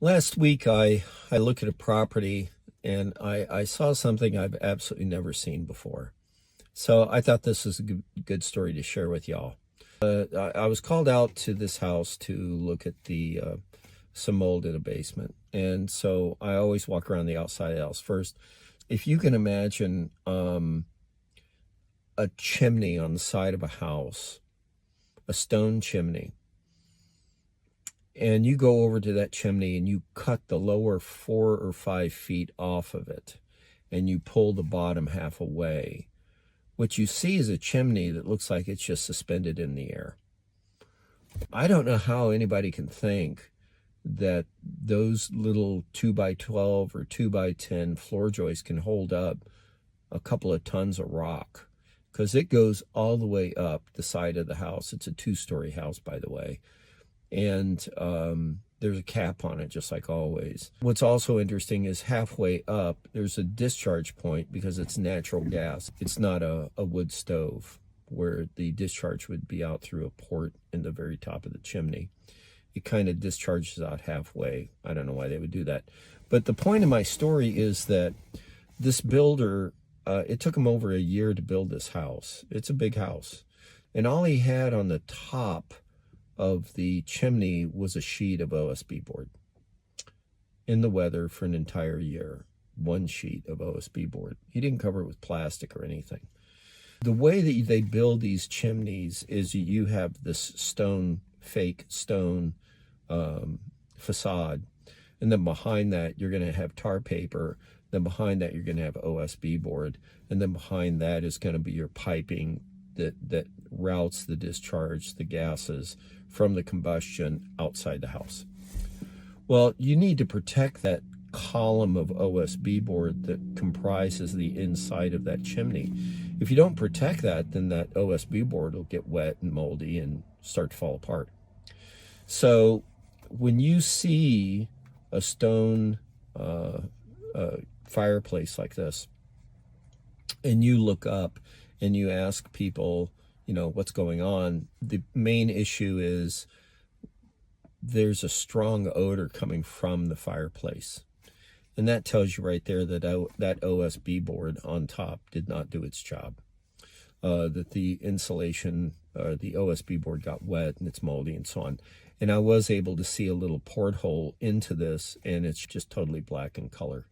Last week, I looked at a property and I saw something I've absolutely never seen before. So I thought this was a good story to share with y'all. I was called out to this house to look at some mold in a basement. And so I always walk around the outside of the house first. If you can imagine a chimney on the side of a house, a stone chimney, and you go over to that chimney and you cut the lower 4 or 5 feet off of it and you pull the bottom half away, what you see is a chimney that looks like it's just suspended in the air. I don't know how anybody can think that those little 2x12 or 2x10 floor joists can hold up a couple of tons of rock, because it goes all the way up the side of the house. It's a 2-story house, by the way. And there's a cap on it, just like always. What's also interesting is halfway up, there's a discharge point because it's natural gas. It's not a wood stove where the discharge would be out through a port in the very top of the chimney. It kind of discharges out halfway. I don't know why they would do that. But the point of my story is that this builder, it took him over a year to build this house. It's a big house. And all he had on the top of the chimney was a sheet of OSB board in the weather for an entire year. One sheet of OSB board. He didn't cover it with plastic or anything. The way that they build these chimneys is you have this fake stone facade, and then behind that you're going to have tar paper, then behind that you're going to have OSB board, and then behind that is going to be your piping that routes the discharge, the gases from the combustion outside the house. Well, you need to protect that column of OSB board that comprises the inside of that chimney. If you don't protect that, then that OSB board will get wet and moldy and start to fall apart. So when you see a stone fireplace like this, and you look up and you ask people, what's going on, the main issue is there's a strong odor coming from the fireplace. And that tells you right there that that OSB board on top did not do its job. That the insulation, the OSB board got wet and it's moldy and so on. And I was able to see a little porthole into this, and it's just totally black in color.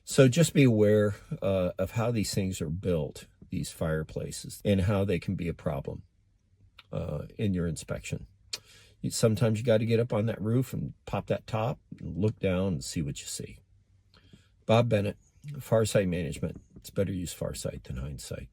So just be aware of how these things are built, these fireplaces, and how they can be a problem in your inspection. Sometimes you got to get up on that roof and pop that top and look down and see what you see. Bob Bennett, Farsight Management. It's better use Farsight than hindsight.